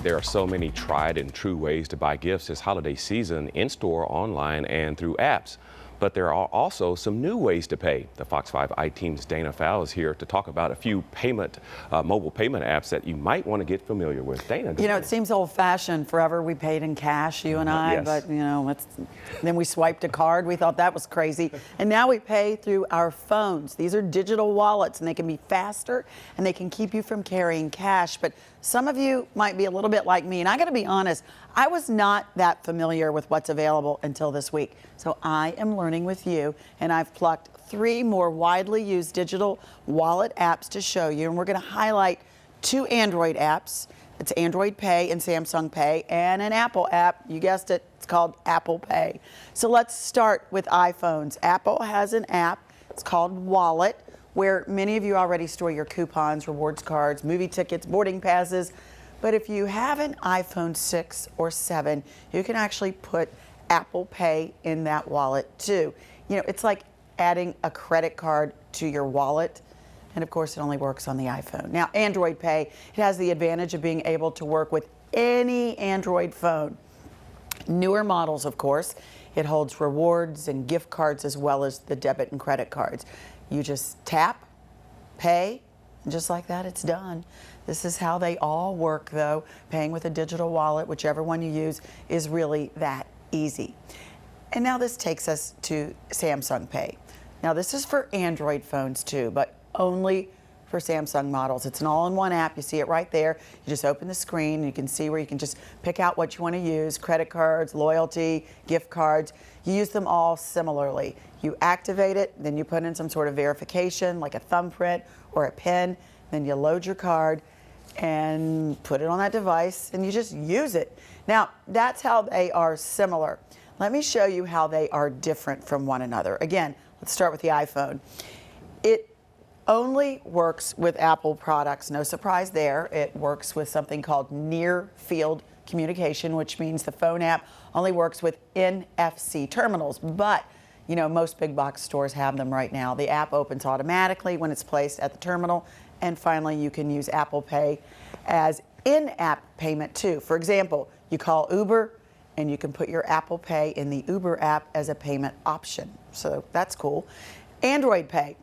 there are so many tried and true ways to buy gifts this holiday season in-store, online, and through apps. But there are also some new ways to pay. The Fox 5 iTeam's Dana Fowle is here to talk about a few mobile payment apps that you might want to get familiar with. Dana, you know, it seems old-fashioned. Forever we paid in cash, you and I, yes. but you know, then we swiped a card. We thought that was crazy. And now we pay through our phones. These are digital wallets, and they can be faster, and they can keep you from carrying cash. But some of you might be a little bit like me, and I got to be honest, I was not that familiar with what's available until this week. So I am learning with you, and I've plucked 3 more widely used digital wallet apps to show you, and we're going to highlight 2 Android apps. It's Android Pay and Samsung Pay, and an Apple app. You guessed it, it's called Apple Pay. So let's start with iPhones. Apple has an app, it's called Wallet, where many of you already store your coupons, rewards cards, movie tickets, boarding passes. But if you have an iPhone 6 or 7, you can actually put Apple Pay in that wallet too. You know, it's like adding a credit card to your wallet. And of course, it only works on the iPhone. Now, Android Pay, it has the advantage of being able to work with any Android phone. Newer models, of course. It holds rewards and gift cards as well as the debit and credit cards. You just tap, pay, and just like that, it's done. This is how they all work, though. Paying with a digital wallet, whichever one you use, is really that easy. And now this takes us to Samsung Pay. Now, this is for Android phones, too, but only for Samsung models. It's an all-in-one app. You see it right there. You just open the screen, and you can see where you can just pick out what you want to use, credit cards, loyalty, gift cards. You use them all similarly. You activate it, then you put in some sort of verification, like a thumbprint or a PIN, then you load your card and put it on that device, and you just use it. Now, that's how they are similar. Let me show you how they are different from one another. Again, let's start with the iPhone. It only works with Apple products. No surprise there. It works with something called near field communication, which means the phone app only works with NFC terminals. But, you know, most big box stores have them right now. The app opens automatically when it's placed at the terminal. And finally, you can use Apple Pay as in-app payment too. For example, you call Uber and you can put your Apple Pay in the Uber app as a payment option. So that's cool. Android Pay.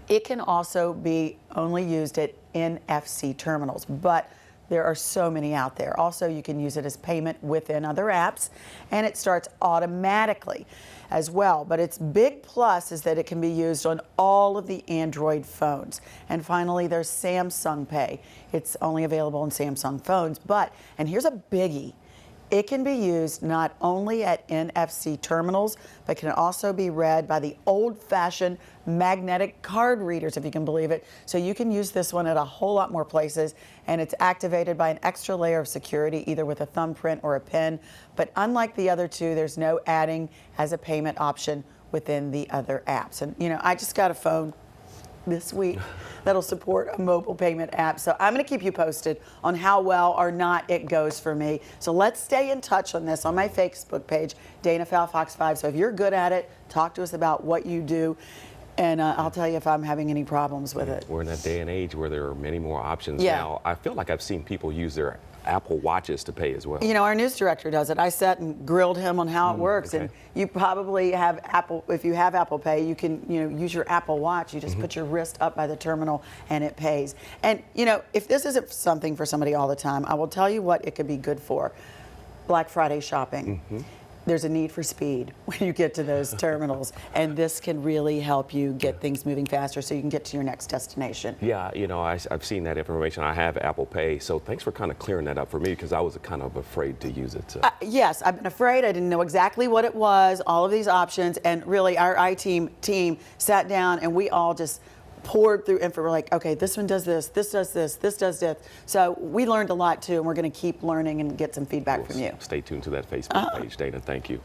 It can also be only used at NFC terminals, but there are so many out there. Also, you can use it as payment within other apps, and it starts automatically as well. But its big plus is that it can be used on all of the Android phones. And finally, there's Samsung Pay. It's only available on Samsung phones, but, and here's a biggie, it can be used not only at NFC terminals, but can also be read by the old-fashioned magnetic card readers, if you can believe it. So you can use this one at a whole lot more places, and it's activated by an extra layer of security, either with a thumbprint or a PIN. But unlike the other two, there's no adding as a payment option within the other apps. And, you know, I just got a phone this week that'll support a mobile payment app. So I'm going to keep you posted on how well or not it goes for me. So let's stay in touch on this on my Facebook page, Dana Fowle Fox 5. So if you're good at it, talk to us about what you do, and I'll tell you if I'm having any problems with it. We're in that day and age where there are many more options Yeah. now. I feel like I've seen people use their Apple Watches to pay as well. You know, our news director does it. I sat and grilled him on how it works. Okay. And you probably have Apple, if you have Apple Pay, you can, you know, use your Apple Watch. You just put your wrist up by the terminal and it pays. And, you know, if this isn't something for somebody all the time, I will tell you what it could be good for. Black Friday shopping. There's a need for speed when you get to those terminals, and this can really help you get things moving faster so you can get to your next destination. Yeah, you know, I've seen that information. I have Apple Pay, so thanks for kind of clearing that up for me, because I was kind of afraid to use it. So. Yes, I've been afraid. I didn't know exactly what it was, all of these options, and really our team sat down and we all just poured through info. We're like, okay, this one does this, this does this, this does this. So we learned a lot too, and we're going to keep learning and get some feedback from you. Stay tuned to that Facebook page, Dana. Thank you.